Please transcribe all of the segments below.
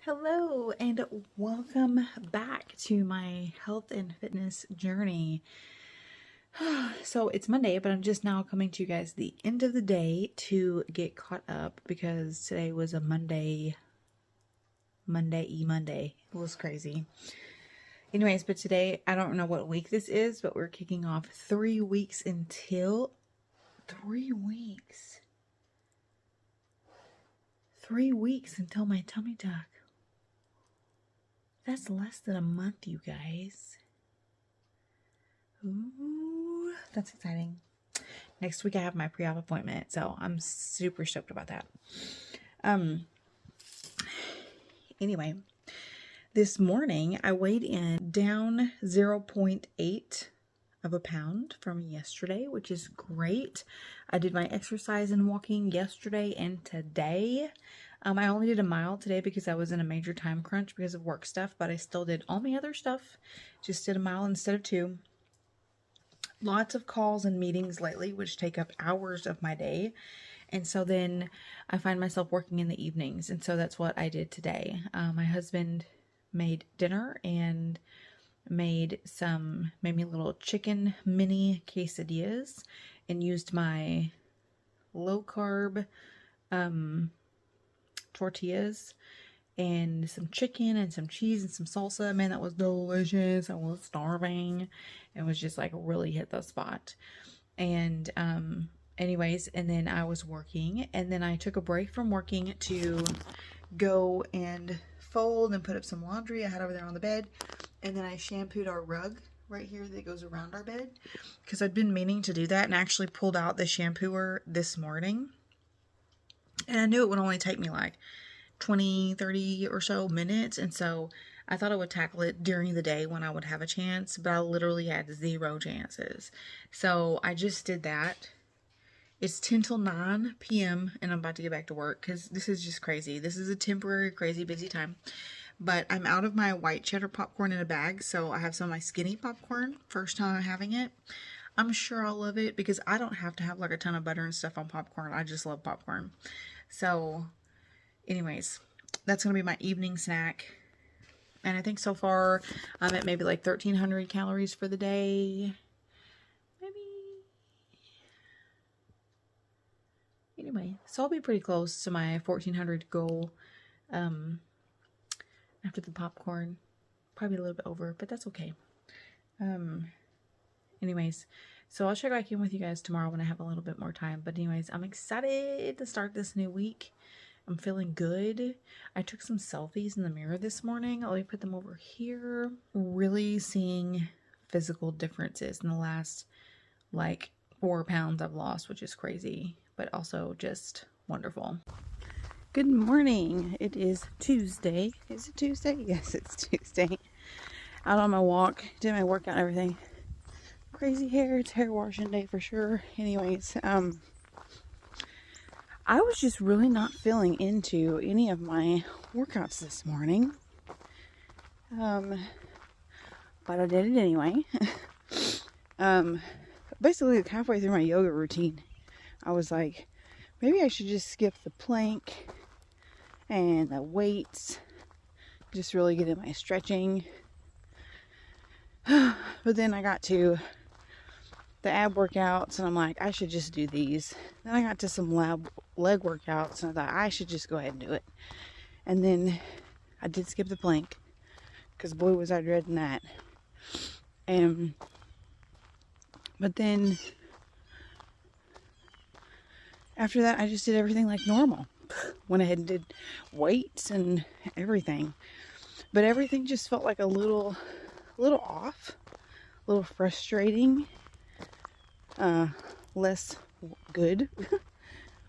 Hello and welcome back to my health and fitness journey. So it's Monday, but I'm just now coming to you guys the end of the day to get caught up because today was a Monday. It was crazy. Anyways, but today, I don't know what week this is, but we're kicking off 3 weeks until 3 weeks. 3 weeks until my tummy tuck. That's less than a month, you guys. Ooh, that's exciting. Next week I have my pre-op appointment, so I'm super stoked about that. Anyway, this morning I weighed in down 0.8 of a pound from yesterday, which is great. I did my exercise and walking yesterday and today. I only did a mile today because I was in a major time crunch because of work stuff, but I still did all my other stuff. Just did a mile instead of 2. Lots of calls and meetings lately, which take up hours of my day. And so then I find myself working in the evenings. And so that's what I did today. My husband made dinner and made me a little chicken mini quesadillas and used my low carb tortillas and some chicken and some cheese and some salsa. Man, that was delicious. I was starving. It was just like really hit the spot. And anyways, and then I was working, and then I took a break from working to go and fold and put up some laundry I had over there on the bed. And then I shampooed our rug right here that goes around our bed because I'd been meaning to do that, and actually pulled out the shampooer this morning. And I knew it would only take me like 20, 30 or so minutes. And so I thought I would tackle it during the day when I would have a chance, but I literally had 0 chances. So I just did that. It's 10 till 9 p.m. and I'm about to get back to work because this is just crazy. This is a temporary, crazy, busy time. But I'm out of my white cheddar popcorn in a bag, so I have some of my skinny popcorn. First time I'm having it. I'm sure I'll love it because I don't have to have like a ton of butter and stuff on popcorn. I just love popcorn. So anyways, that's going to be my evening snack. And I think so far I'm at maybe like 1,300 calories for the day. Maybe. Anyway, so I'll be pretty close to my 1,400 goal after the popcorn. Probably a little bit over, but that's okay. Anyways, so I'll check back in with you guys tomorrow when I have a little bit more time. But anyways, I'm excited to start this new week. I'm feeling good. I took some selfies in the mirror this morning. Let me put them over here. Really seeing physical differences in the last like 4 pounds I've lost, which is crazy, but also just wonderful. Good morning. It is Tuesday. Is it Tuesday? Yes, it's Tuesday. Out on my walk, did my workout and everything. Crazy hair. It's hair washing day for sure. Anyways, I was just really not feeling into any of my workouts this morning. But I did it anyway. Basically like halfway through my yoga routine, I was like, maybe I should just skip the plank and the weights. Just really get in my stretching. But then I got to the ab workouts and I'm like, I should just do these. Then I got to some leg workouts and I thought I should just go ahead and do it. And then I did skip the plank because boy was I dreading that. But then after that I just did everything like normal. Went ahead and did weights and everything. But everything just felt like a little off, a little frustrating. Less good,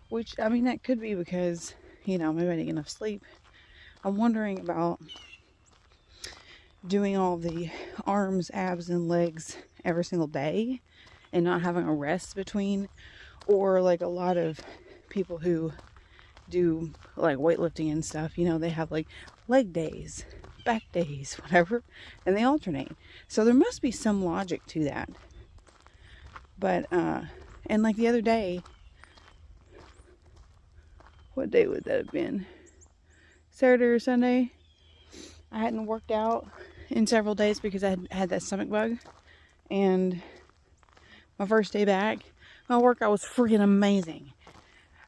which, I mean, that could be because, maybe I didn't get enough sleep. I'm wondering about doing all the arms, abs, and legs every single day and not having a rest between, or like a lot of people who do like weightlifting and stuff, they have like leg days, back days, whatever, and they alternate. So there must be some logic to that. But, and like the other day, what day would that have been? Saturday or Sunday? I hadn't worked out in several days because I had that stomach bug. And my first day back, my workout was freaking amazing.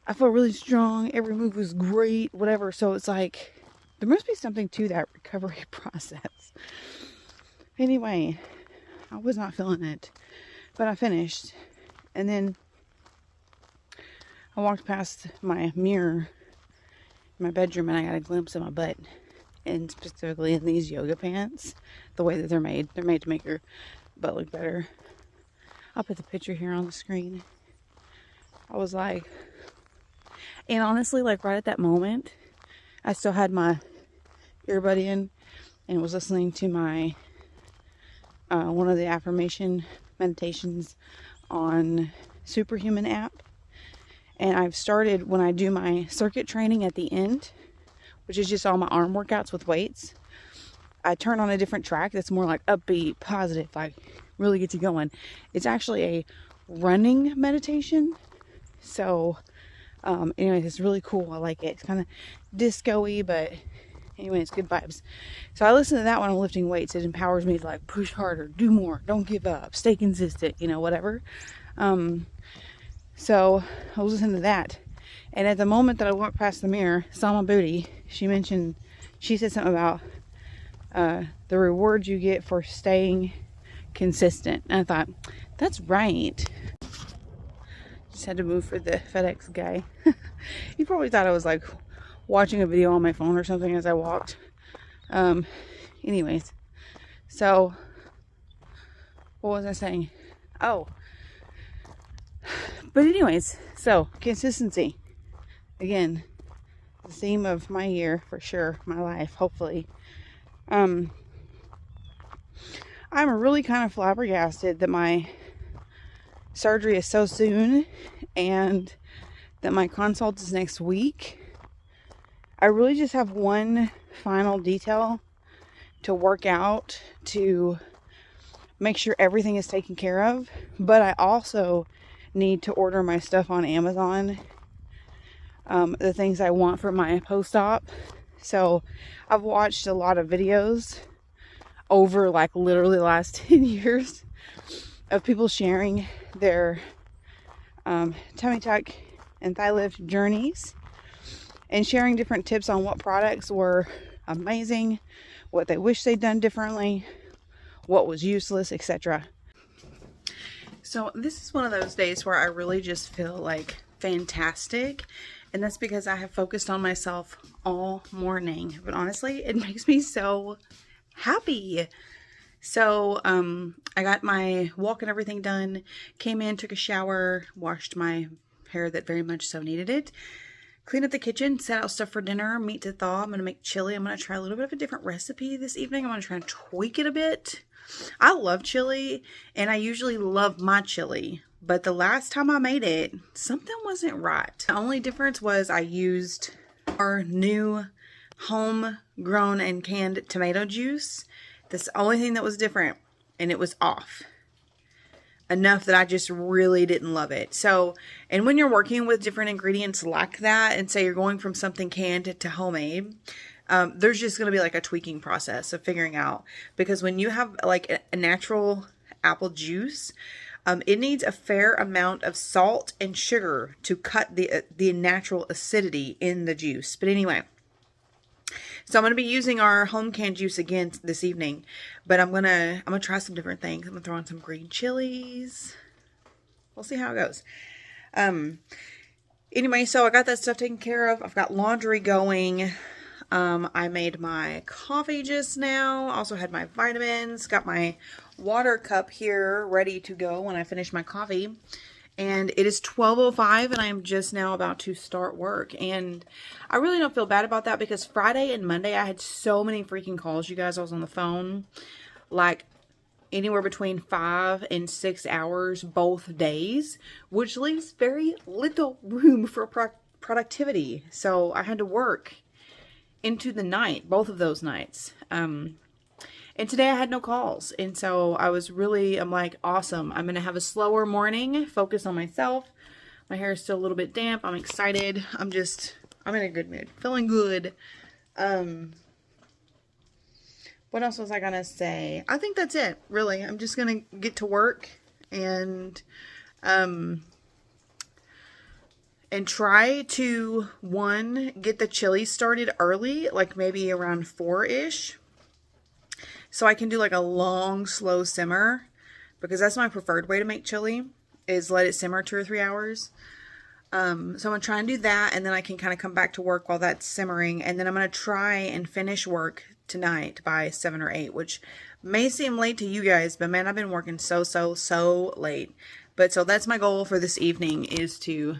I felt really strong. Every move was great, whatever. So it's like, there must be something to that recovery process. Anyway, I was not feeling it, but I finished. And then I walked past my mirror in my bedroom and I got a glimpse of my butt. And specifically in these yoga pants, the way that they're made to make your butt look better. I'll put the picture here on the screen. I was like, and honestly, like right at that moment, I still had my earbud in and was listening to my one of the affirmation meditations on Superhuman app. And I've started, when I do my circuit training at the end, which is just all my arm workouts with weights, I turn on a different track that's more like upbeat, positive, like really gets you going. It's actually a running meditation. So anyway, it's really cool. I like it. It's kind of disco-y, but anyway, it's good vibes. So I listen to that when I'm lifting weights. It empowers me to like push harder, do more, don't give up, stay consistent, you know, whatever. So I was listening to that. And at the moment that I walked past the mirror, saw my booty, she said something about the rewards you get for staying consistent. And I thought, that's right. Just had to move for the FedEx guy. He probably thought I was like watching a video on my phone or something as I walked. Anyways, so what was I saying? Oh, but anyways, so consistency, again, the theme of my year for sure, my life, hopefully. I'm really kind of flabbergasted that my surgery is so soon and that my consult is next week. I really just have one final detail to work out to make sure everything is taken care of, but I also need to order my stuff on Amazon, the things I want for my post-op. So I've watched a lot of videos over like literally the last 10 years of people sharing their tummy tuck and thigh lift journeys and sharing different tips on what products were amazing, what they wish they'd done differently, what was useless, etc. So this is one of those days where I really just feel like fantastic, and that's because I have focused on myself all morning. But honestly, it makes me so happy. So I got my walk and everything done, came in, took a shower, washed my hair that very much so needed it, cleaned up the kitchen, set out stuff for dinner, meat to thaw. I'm going to make chili. I'm going to try a little bit of a different recipe this evening. I'm going to try and tweak it a bit. I love chili, and I usually love my chili, but the last time I made it, something wasn't right. The only difference was I used our new homegrown and canned tomato juice. That's the only thing that was different, and it was off enough that I just really didn't love it. So, and when you're working with different ingredients like that, and say you're going from something canned to homemade, there's just going to be like a tweaking process of figuring out, because when you have like a natural apple juice, it needs a fair amount of salt and sugar to cut the natural acidity in the juice. But anyway, so I'm going to be using our home canned juice again this evening, but I'm going to try some different things. I'm going to throw on some green chilies. We'll see how it goes. Anyway, so I got that stuff taken care of. I've got laundry going. I made my coffee just now. Also had my vitamins. Got my water cup here ready to go when I finish my coffee. And it is 12:05 and I am just now about to start work. And I really don't feel bad about that, because Friday and Monday I had so many freaking calls, you guys. I was on the phone like anywhere between 5 and 6 hours both days, which leaves very little room for productivity. So I had to work into the night, both of those nights. And today I had no calls. And so I'm like, awesome. I'm going to have a slower morning, focus on myself. My hair is still a little bit damp. I'm excited. I'm in a good mood, feeling good. What else was I gonna say? I think that's it, really. I'm just gonna get to work and try to, one, get the chili started early, like maybe around 4-ish. So I can do like a long, slow simmer, because that's my preferred way to make chili, is let it simmer 2 or 3 hours. So I'm going to try and do that, and then I can kind of come back to work while that's simmering, and then I'm going to try and finish work tonight by 7 or 8, which may seem late to you guys, but man, I've been working so late. But so that's my goal for this evening, is to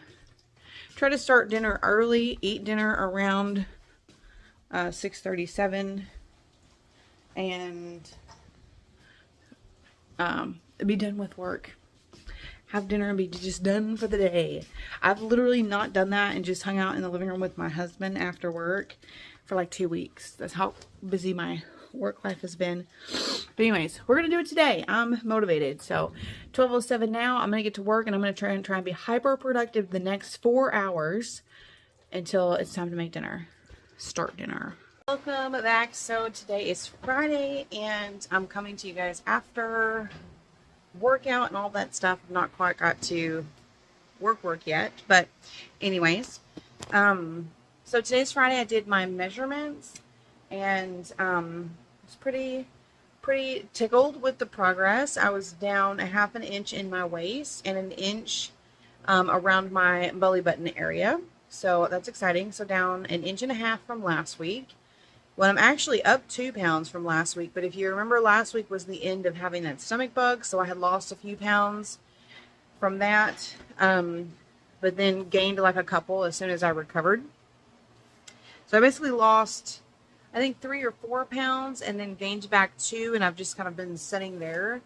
try to start dinner early, eat dinner around 6:37, and be done with work. Have dinner and be just done for the day. I've literally not done that and just hung out in the living room with my husband after work for like 2 weeks. That's how busy my work life has been. But anyways, we're going to do it today. I'm motivated. So 12:07 now. I'm going to get to work, and I'm going to try and be hyper productive the next 4 hours until it's time to make dinner. Start dinner. Welcome back. So today is Friday, and I'm coming to you guys after workout and all that stuff. I've not quite got to work yet, but anyways, so today's Friday. I did my measurements, and was pretty tickled with the progress. I was down 1/2 inch in my waist and 1 inch around my belly button area, so that's exciting. So down 1.5 inches from last week. Well, I'm actually up 2 pounds from last week, but if you remember, last week was the end of having that stomach bug, so I had lost a few pounds from that, but then gained like a couple as soon as I recovered. So I basically lost, I think, 3 or 4 pounds and then gained back 2, and I've just kind of been sitting there.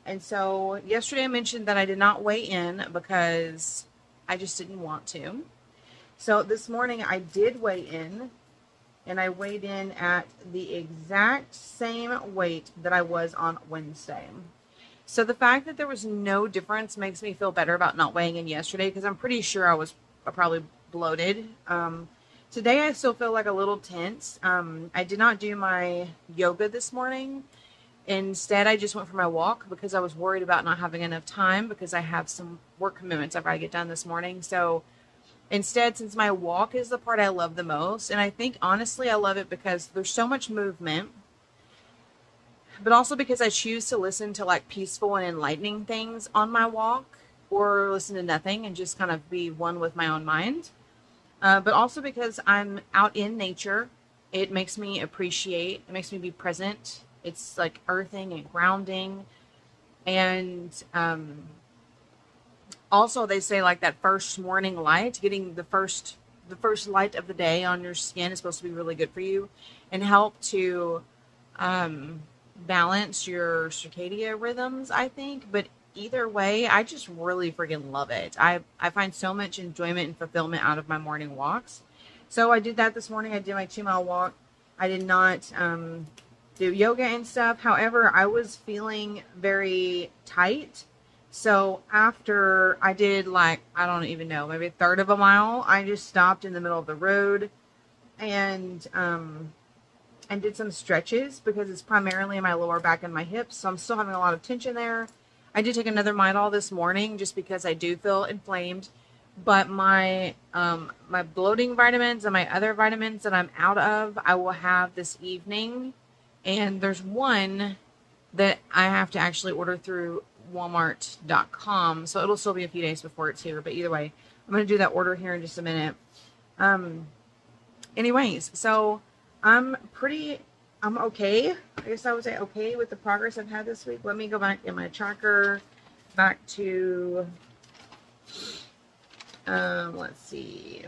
And so yesterday I mentioned that I did not weigh in because I just didn't want to. So this morning I did weigh in. And I weighed in at the exact same weight that I was on Wednesday. So the fact that there was no difference makes me feel better about not weighing in yesterday, because I'm pretty sure I was probably bloated. Today I still feel like a little tense. I did not do my yoga this morning. Instead, I just went for my walk because I was worried about not having enough time, because I have some work commitments I've got to get done this morning. So instead, since my walk is the part I love the most, and I think honestly I love it because there's so much movement, but also because I choose to listen to like peaceful and enlightening things on my walk, or listen to nothing and just kind of be one with my own mind. But also because I'm out in nature, it makes me appreciate, it makes me be present. It's like earthing and grounding. And also, they say like that first morning light, getting the first light of the day on your skin is supposed to be really good for you and help to balance your circadian rhythms, I think. But either way, I just really freaking love it. I find so much enjoyment and fulfillment out of my morning walks. So I did that this morning. I did my 2-mile walk. I did not do yoga and stuff. However, I was feeling very tight. So after I did, like, I don't even know, maybe 1/3 of a mile, I just stopped in the middle of the road and did some stretches, because it's primarily in my lower back and my hips. So I'm still having a lot of tension there. I did take another Midol this morning just because I do feel inflamed, but my my bloating vitamins and my other vitamins that I'm out of, I will have this evening. And there's one that I have to actually order through Walmart.com, so it'll still be a few days before it's here, but either way, I'm going to do that order here in just a minute. Anyways, so I'm okay. I guess I would say okay with the progress I've had this week. Let me go back in my tracker, back to, let's see.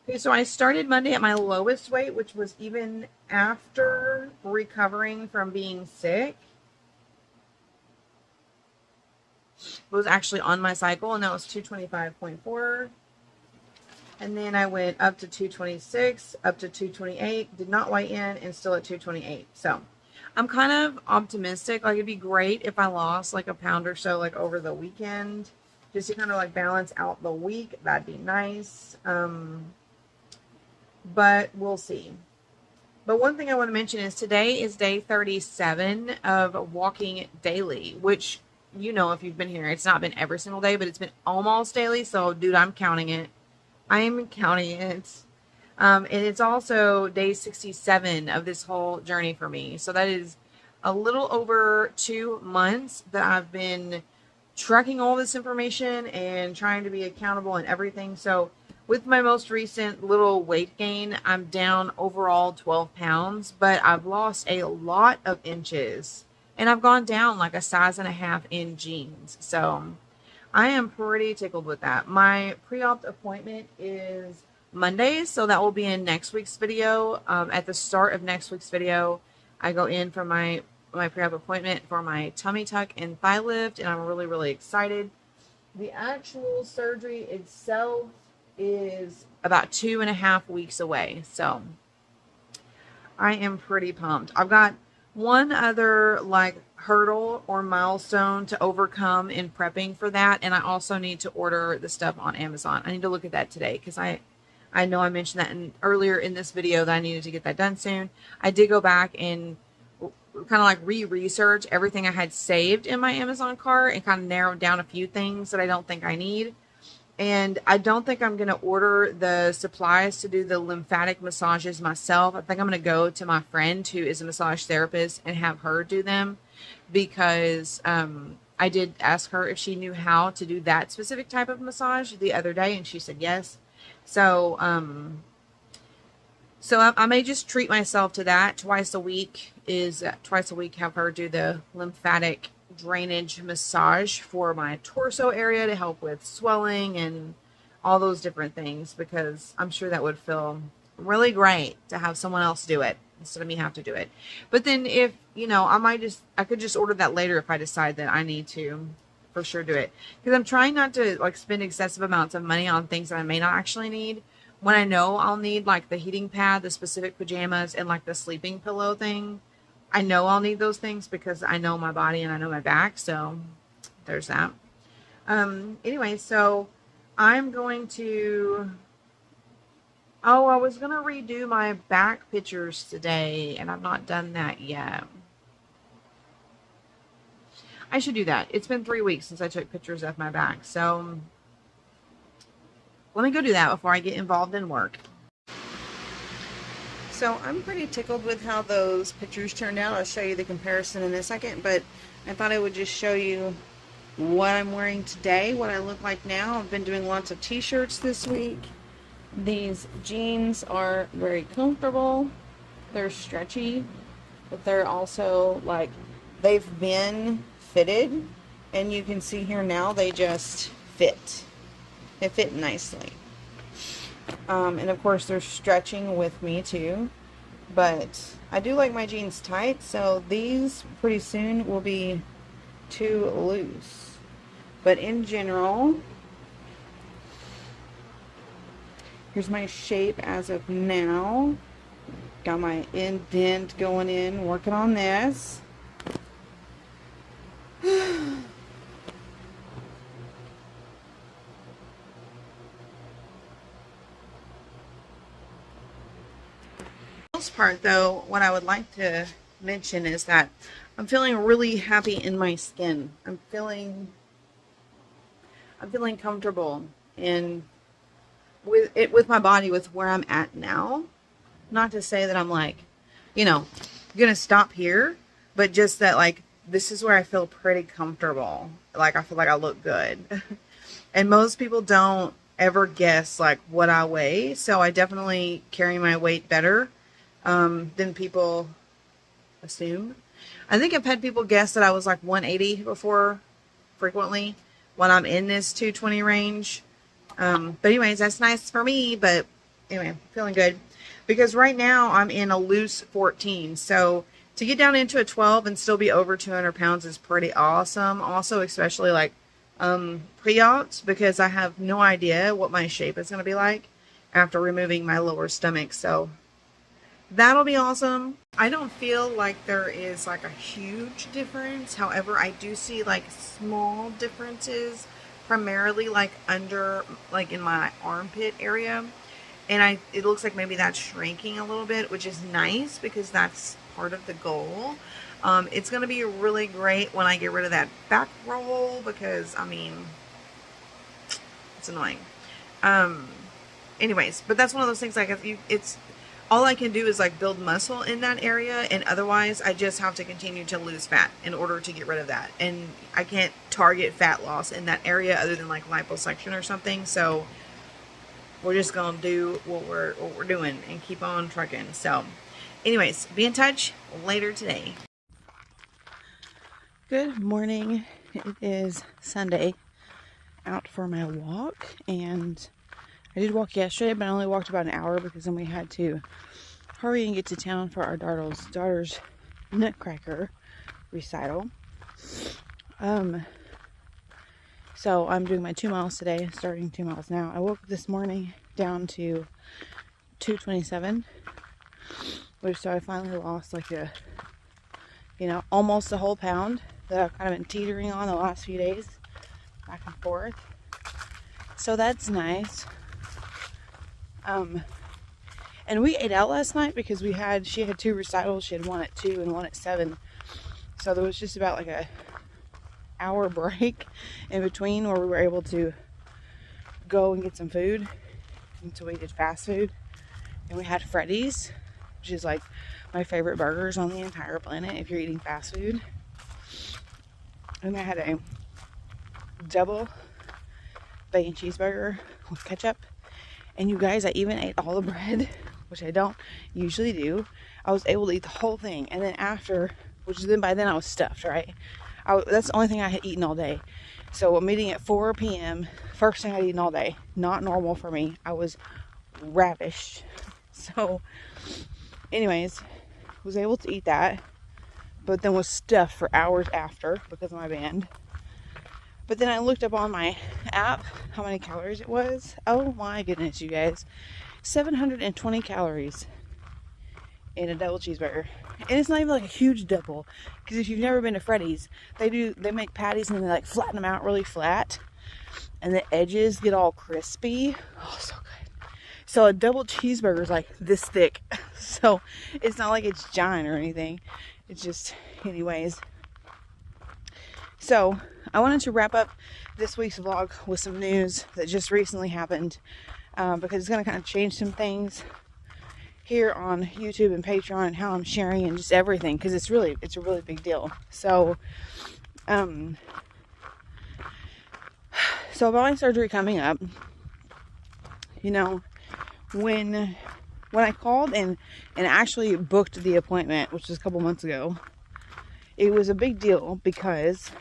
Okay, so I started Monday at my lowest weight, which was even after recovering from being sick. It was actually on my cycle, and that was 225.4. And then I went up to 226, up to 228, did not weigh in, and still at 228. So I'm kind of optimistic. Like, it'd be great if I lost like a pound or so, like over the weekend. just to kind of like balance out the week. That'd be nice. But we'll see. But one thing I want to mention is today is day 37 of walking daily, which, you know, if you've been here, it's not been every single day, but it's been almost daily. So, dude, I'm counting it. I am counting it. And it's also day 67 of this whole journey for me. So that is a little over 2 months that I've been tracking all this information and trying to be accountable and everything. So with my most recent little weight gain, I'm down overall 12 pounds, but I've lost a lot of inches and I've gone down like a size and a half in jeans. So I am pretty tickled with that. My pre-op appointment is Monday, so that will be in next week's video. At the start of next week's video, I go in for my pre-op appointment for my tummy tuck and thigh lift, and I'm really, really excited. The actual surgery itself is about 2.5 weeks away, so I am pretty pumped. I've got one other like hurdle or milestone to overcome in prepping for that, and I also need to order the stuff on Amazon. I need to look at that today because I know I mentioned that earlier in this video that I needed to get that done soon. I did go back and kind of like research everything I had saved in my Amazon cart and kind of narrowed down a few things that I don't think I need. And I don't think I'm going to order the supplies to do the lymphatic massages myself. I think I'm going to go to my friend who is a massage therapist and have her do them, because I did ask her if she knew how to do that specific type of massage the other day, and she said yes. So I may just treat myself to that twice a week. Have her do the lymphatic drainage massage for my torso area to help with swelling and all those different things, because I'm sure that would feel really great to have someone else do it instead of me have to do it. But then if, you know, I could just order that later if I decide that I need to for sure do it, because I'm trying not to like spend excessive amounts of money on things that I may not actually need, when I know I'll need like the heating pad, the specific pajamas, and like the sleeping pillow thing. I know I'll need those things because I know my body and I know my back. So there's that. Anyway, so I'm going to, I was going to redo my back pictures today, and I've not done that yet. I should do that. It's been 3 weeks since I took pictures of my back. So let me go do that before I get involved in work. So I'm pretty tickled with how those pictures turned out. I'll show you the comparison in a second, but I thought I would just show you what I'm wearing today, what I look like now. I've been doing lots of t-shirts this week. These jeans are very comfortable. They're stretchy, but they're also like, they've been fitted, and you can see here now they just fit. They fit nicely. And of course they're stretching with me too, but I do like my jeans tight, so these pretty soon will be too loose. But in general, here's my shape as of now. Got my indent going in, working on this. Part though, what I would like to mention is that I'm feeling really happy in my skin. I'm feeling comfortable in with my body, with where I'm at now. Not to say that I'm like, you know, gonna stop here, but just that like this is where I feel pretty comfortable. Like I feel like I look good. And most people don't ever guess like what I weigh, so I definitely carry my weight better than people assume. I think I've had people guess that I was like 180 before, frequently, when I'm in this 220 range. But anyways, that's nice for me. But anyway, feeling good, because right now I'm in a loose 14. So to get down into a 12 and still be over 200 pounds is pretty awesome. Also, especially like pre-ops, because I have no idea what my shape is going to be like after removing my lower stomach. So that'll be awesome. I don't feel like there is like a huge difference. However, I do see like small differences primarily like under, like in my armpit area. And it looks like maybe that's shrinking a little bit, which is nice because that's part of the goal. It's going to be really great when I get rid of that back roll because, I mean, it's annoying. Anyways, but that's one of those things, like, it's all I can do is like build muscle in that area, and otherwise I just have to continue to lose fat in order to get rid of that. And I can't target fat loss in that area other than like liposuction or something. So we're just gonna do what we're doing and keep on trucking. So anyways, be in touch later today. Good morning. It is Sunday. Out for my walk, and I did walk yesterday, but I only walked about an hour because then we had to hurry and get to town for our daughter's Nutcracker recital. So I'm doing my 2 miles today, starting 2 miles now. I woke up this morning down to 227, so I finally lost like almost a whole pound that I've kind of been teetering on the last few days, back and forth. So that's nice. And we ate out last night because she had 2 recitals. She had one at 2 and one at 7. So there was just about like a hour break in between where we were able to go and get some food. And so we did fast food. And we had Freddy's, which is like my favorite burgers on the entire planet if you're eating fast food. And I had a double bacon cheeseburger with ketchup. And you guys, I even ate all the bread, which I don't usually do. I was able to eat the whole thing. And then after, by then I was stuffed, right? That's the only thing I had eaten all day. So I'm eating at 4 p.m. First thing I'd eaten all day. Not normal for me. I was ravished. So anyways, was able to eat that. But then was stuffed for hours after because of my band. But then I looked up on my app how many calories it was. Oh my goodness, you guys. 720 calories in a double cheeseburger. And it's not even like a huge double. Because if you've never been to Freddy's, they make patties and they like flatten them out really flat. And the edges get all crispy. Oh, so good. So a double cheeseburger is like this thick. So it's not like it's giant or anything. It's just, anyways. So I wanted to wrap up this week's vlog with some news that just recently happened, because it's going to kind of change some things here on YouTube and Patreon and how I'm sharing and just everything, because it's a really big deal. So about my surgery coming up, when I called and actually booked the appointment, which was a couple months ago, it was a big deal because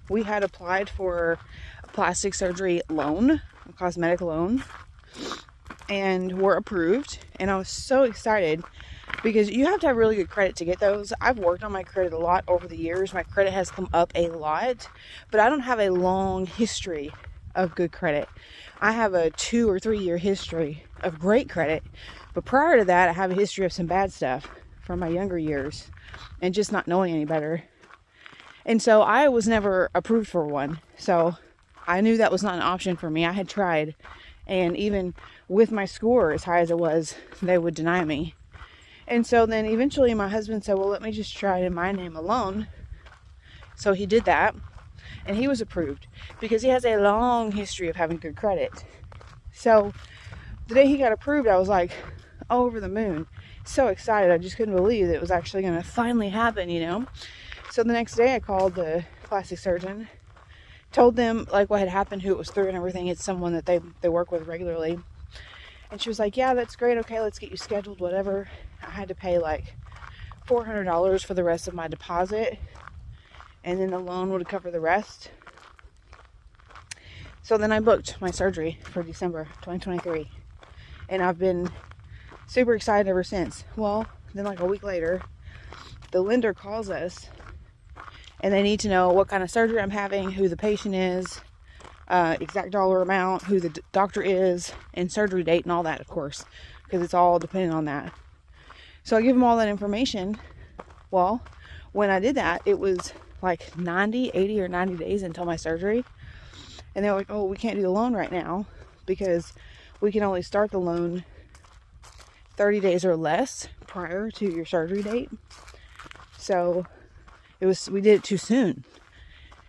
we had applied for a plastic surgery loan, a cosmetic loan, and were approved. And I was so excited because you have to have really good credit to get those. I've worked on my credit a lot over the years. My credit has come up a lot, but I don't have a long history of good credit. I have a 2 or 3 year history of great credit, but prior to that, I have a history of some bad stuff from my younger years and just not knowing any better. And so I was never approved for one. So I knew that was not an option for me. I had tried. And even with my score as high as it was, they would deny me. And so then eventually my husband said, well, let me just try it in my name alone. So he did that. And he was approved because he has a long history of having good credit. So the day he got approved, I was like over the moon. So excited. I just couldn't believe that it was actually going to finally happen, So the next day I called the plastic surgeon, told them like what had happened, who it was through and everything. It's someone that they work with regularly. And she was like, yeah, that's great. Okay, let's get you scheduled, whatever. I had to pay like $400 for the rest of my deposit. And then the loan would cover the rest. So then I booked my surgery for December 2023. And I've been super excited ever since. Well, then like a week later, the lender calls us and they need to know what kind of surgery I'm having, who the patient is, exact dollar amount, who the doctor is, and surgery date and all that, of course, because it's all dependent on that. So I give them all that information. Well, when I did that, it was like 90, 80 or 90 days until my surgery. And they're like, oh, we can't do the loan right now because we can only start the loan 30 days or less prior to your surgery date. So we did it too soon.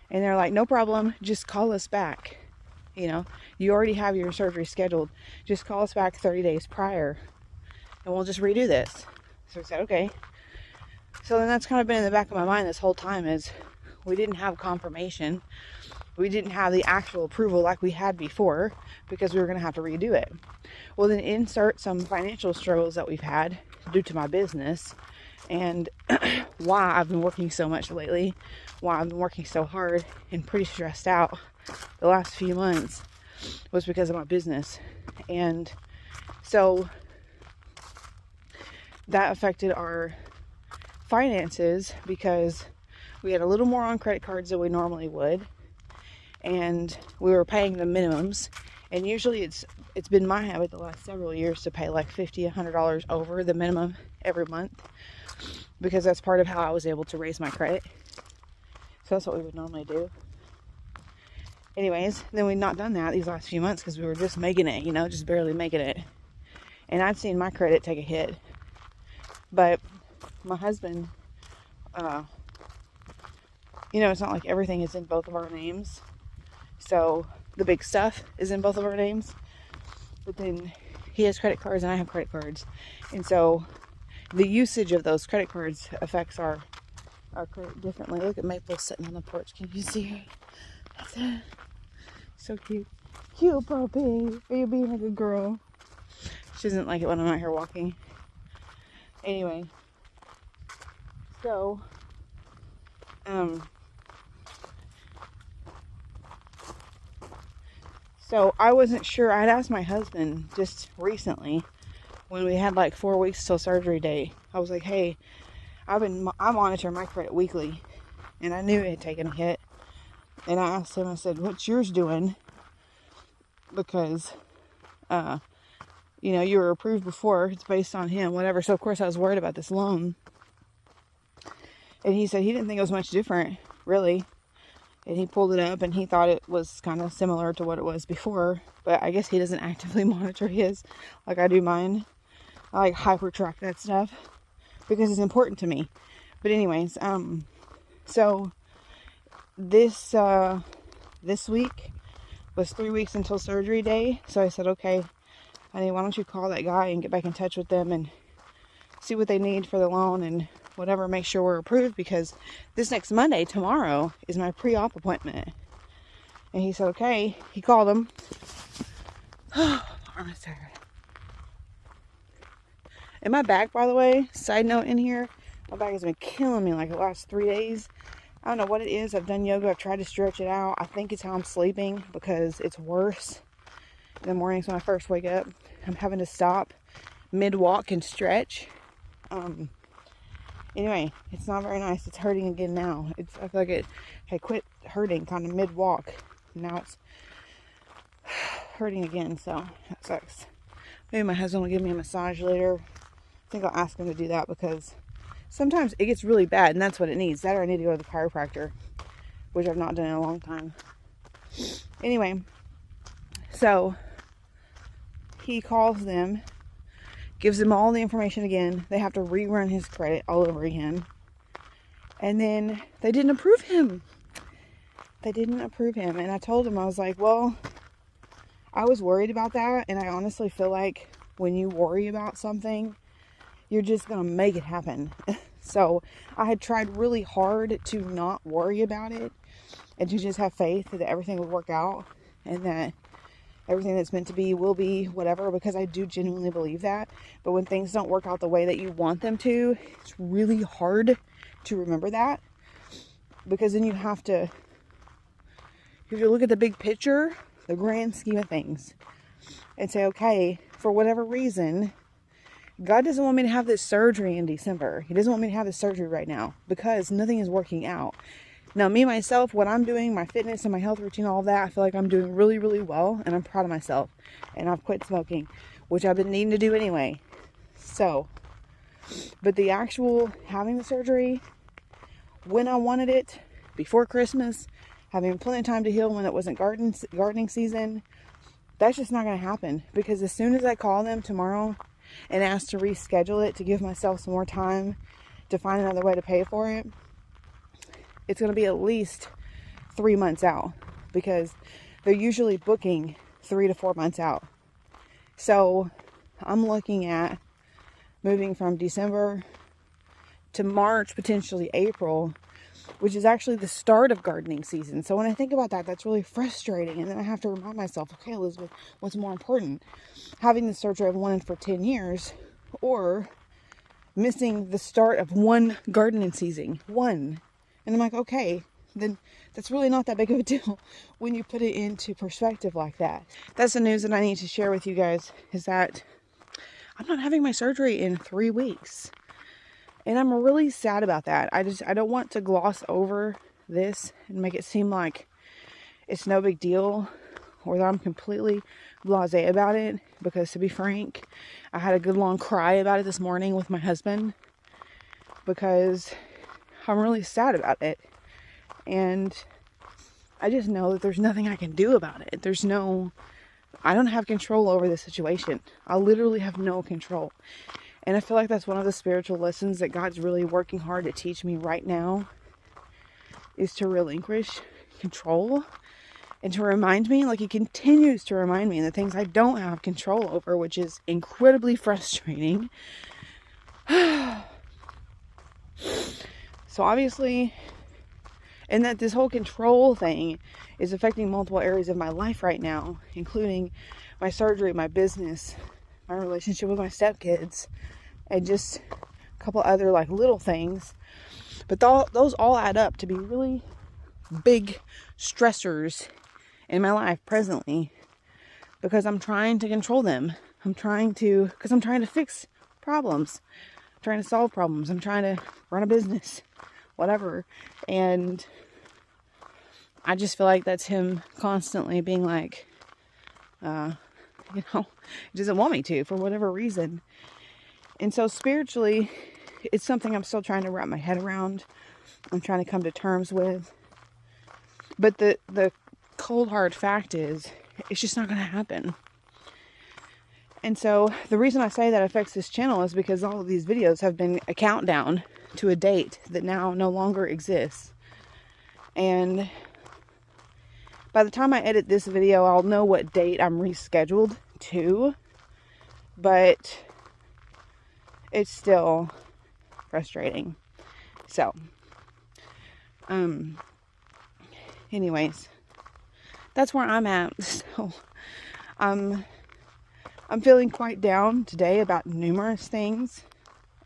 And they're like, no problem, just call us back. You know, you already have your surgery scheduled. Just call us back 30 days prior and we'll just redo this. So I said, okay. So then that's kind of been in the back of my mind this whole time, is we didn't have confirmation. We didn't have the actual approval like we had before because we were going to have to redo it. Well, then insert some financial struggles that we've had due to my business and why I've been working so much lately, why I've been working so hard and pretty stressed out the last few months was because of my business. And so that affected our finances because we had a little more on credit cards than we normally would, and we were paying the minimums. And usually it's been my habit the last several years to pay like $50, $100 over the minimum every month, because that's part of how I was able to raise my credit. So that's what we would normally do. Anyways, then we'd not done that these last few months because we were just making it, you know, just barely making it. And I'd seen my credit take a hit. But my husband, you know, it's not like everything is in both of our names. So the big stuff is in both of our names. But then he has credit cards and I have credit cards. And so the usage of those credit cards affects our credit differently. Look at Maple sitting on the porch. Can you see her? That's it. So cute. Cute puppy. Are you being a good girl? She doesn't like it when I'm out here walking. Anyway. So, so I wasn't sure. I'd asked my husband just recently when we had like 4 weeks till surgery day. I was like, hey, I monitor my credit weekly, and I knew it had taken a hit. And I asked him, I said, what's yours doing? Because, you know, you were approved before. It's based on him, whatever. So, of course, I was worried about this loan. And he said he didn't think it was much different, really. And he pulled it up and he thought it was kind of similar to what it was before. But I guess he doesn't actively monitor his like I do mine. I like hyper track that stuff because it's important to me. But anyways, so this week was 3 weeks until surgery day. So I said, okay, honey, why don't you call that guy and get back in touch with them and see what they need for the loan and whatever, make sure we're approved, because this next Monday, tomorrow, is my pre-op appointment. And he said, okay. He called him. Oh, my arm is tired. And my back, by the way, side note in here, my back has been killing me like the last 3 days. I don't know what it is. I've done yoga. I've tried to stretch it out. I think it's how I'm sleeping, because it's worse in the mornings when I first wake up. I'm having to stop mid-walk and stretch. Anyway, it's not very nice. It's hurting again now. I feel like it had quit hurting kind of mid-walk. Now it's hurting again, so that sucks. Maybe my husband will give me a massage later. I think I'll ask him to do that, because sometimes it gets really bad and that's what it needs. That, or I need to go to the chiropractor, which I've not done in a long time. Anyway, so he calls them, gives them all the information again. They have to rerun his credit all over again. And then they didn't approve him. They didn't approve him. And I told him, I was like, well, I was worried about that. And I honestly feel like when you worry about something, you're just going to make it happen. So I had tried really hard to not worry about it and to just have faith that everything would work out and that everything that's meant to be will be, whatever, because I do genuinely believe that. But when things don't work out the way that you want them to, it's really hard to remember that, because then you have to look at the big picture, the grand scheme of things, and say, okay, for whatever reason, God doesn't want me to have this surgery in December. He doesn't want me to have this surgery right now because nothing is working out. Now, me, myself, what I'm doing, my fitness and my health routine, all of that, I feel like I'm doing really, really well, and I'm proud of myself. And I've quit smoking, which I've been needing to do anyway. So, but the actual having the surgery, when I wanted it, before Christmas, having plenty of time to heal when it wasn't gardening season. That's just not going to happen, because as soon as I call them tomorrow and ask to reschedule it to give myself some more time to find another way to pay for it, it's going to be at least 3 months out, because they're usually booking 3 to 4 months out. So I'm looking at moving from December to March, potentially April, which is actually the start of gardening season. So when I think about that, that's really frustrating. And then I have to remind myself, okay, Elizabeth, what's more important? Having the surgery I've wanted for 10 years, or missing the start of one gardening season? One. And I'm like, okay, then that's really not that big of a deal when you put it into perspective like that. That's the news that I need to share with you guys, is that I'm not having my surgery in 3 weeks. And I'm really sad about that. I don't want to gloss over this and make it seem like it's no big deal, or that I'm completely blasé about it, because to be frank, I had a good long cry about it this morning with my husband, because I'm really sad about it. And I just know that there's nothing I can do about it. I don't have control over the situation. I literally have no control. And I feel like that's one of the spiritual lessons that God's really working hard to teach me right now, is to relinquish control, and to remind me, like He continues to remind me, the things I don't have control over, which is incredibly frustrating. So obviously, and that this whole control thing is affecting multiple areas of my life right now, including my surgery, my business, my relationship with my stepkids, and just a couple other like little things. But those all add up to be really big stressors in my life presently, because I'm trying to control them. Because I'm trying to fix problems. I'm trying to solve problems. I'm trying to run a business, whatever. And I just feel like that's Him constantly being like, He doesn't want me to, for whatever reason. And so spiritually, it's something I'm still trying to wrap my head around. I'm trying to come to terms with. But the cold hard fact is, it's just not going to happen. And so the reason I say that affects this channel is because all of these videos have been a countdown to a date that now no longer exists. And by the time I edit this video, I'll know what date I'm rescheduled to. But it's still frustrating. So, anyways, that's where I'm at. So, I'm feeling quite down today about numerous things.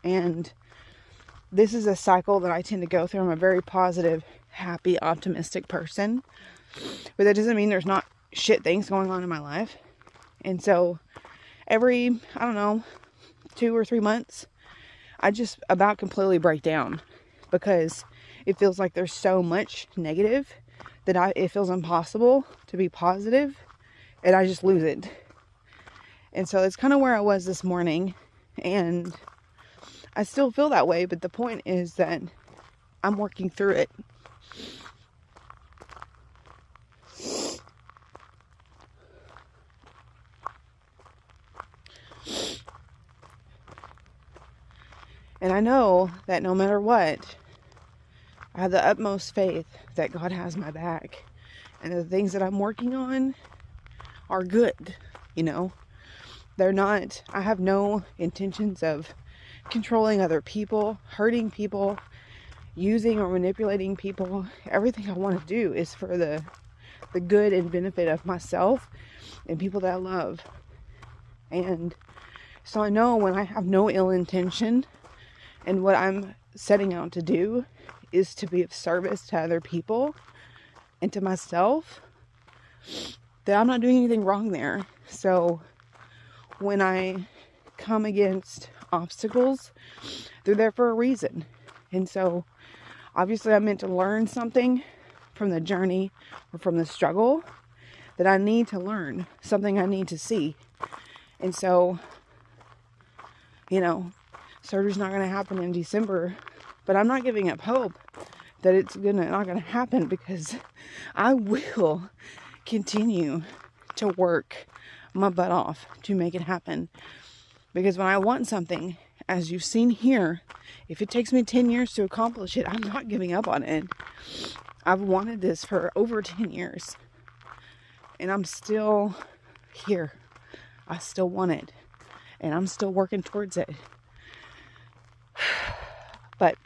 And this is a cycle that I tend to go through. I'm a very positive, happy, optimistic person. But that doesn't mean there's not shit things going on in my life. And so every, 2 or 3 months, I just about completely break down, because it feels like there's so much negative that it feels impossible to be positive, and I just lose it. And so it's kind of where I was this morning, and I still feel that way, but the point is that I'm working through it. And I know that no matter what, I have the utmost faith that God has my back. And the things that I'm working on are good, They're not, I have no intentions of controlling other people, hurting people, using or manipulating people. Everything I want to do is for the good and benefit of myself and people that I love. And so I know when I have no ill intention, and what I'm setting out to do is to be of service to other people and to myself, that I'm not doing anything wrong there. So when I come against obstacles, they're there for a reason. And so obviously I'm meant to learn something from the journey or from the struggle that I need to learn, something I need to see. And so, surgery's not going to happen in December, but I'm not giving up hope. that it's not gonna happen, because I will continue to work my butt off to make it happen. Because when I want something, as you've seen here, if it takes me 10 years to accomplish it, I'm not giving up on it. I've wanted this for over 10 years. And I'm still here. I still want it. And I'm still working towards it. But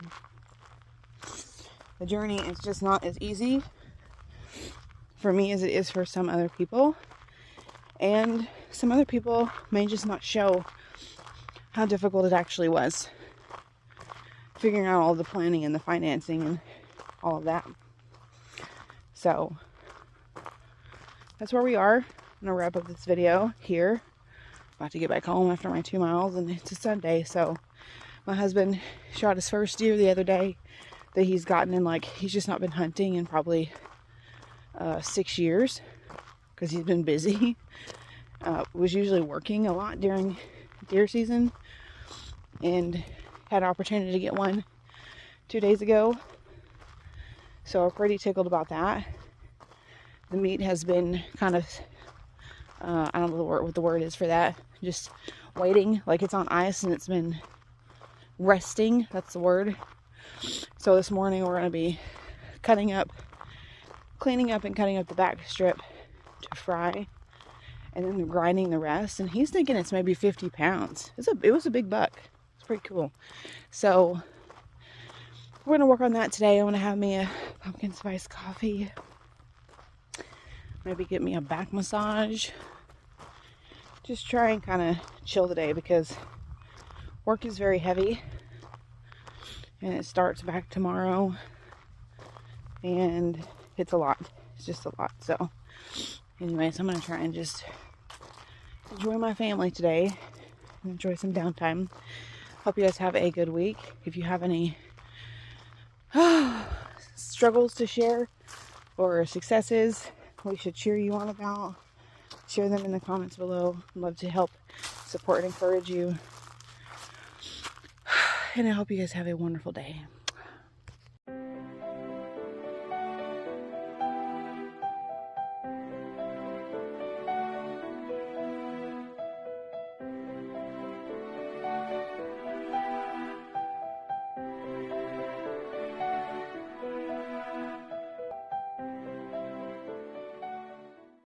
the journey is just not as easy for me as it is for some other people. And some other people may just not show how difficult it actually was. Figuring out all the planning and the financing and all of that. So, that's where we are. I'm going to wrap up this video here. About to get back home after my 2 miles, and it's a Sunday, so my husband shot his first deer the other day that he's gotten in, like, he's just not been hunting in probably 6 years because he's been busy. Was usually working a lot during deer season, and had an opportunity to get one 2 days ago. So I'm pretty tickled about that. The meat has been kind of, I don't know what the word is for that. Just waiting, like it's on ice and it's been resting. That's the word. So this morning we're going to be cleaning up and cutting up the back strip to fry, and then grinding the rest. And he's thinking it's maybe 50 pounds. It was a big buck. It's pretty cool. So we're going to work on that today. I want to have me a pumpkin spice coffee. Maybe get me a back massage. Just try and kind of chill today, because work is very heavy. And it starts back tomorrow. And it's a lot. It's just a lot. So anyways, I'm going to try and just enjoy my family today. Enjoy some downtime. Hope you guys have a good week. If you have any struggles to share or successes we should cheer you on about, share them in the comments below. I'd love to help, support, and encourage you. And I hope you guys have a wonderful day.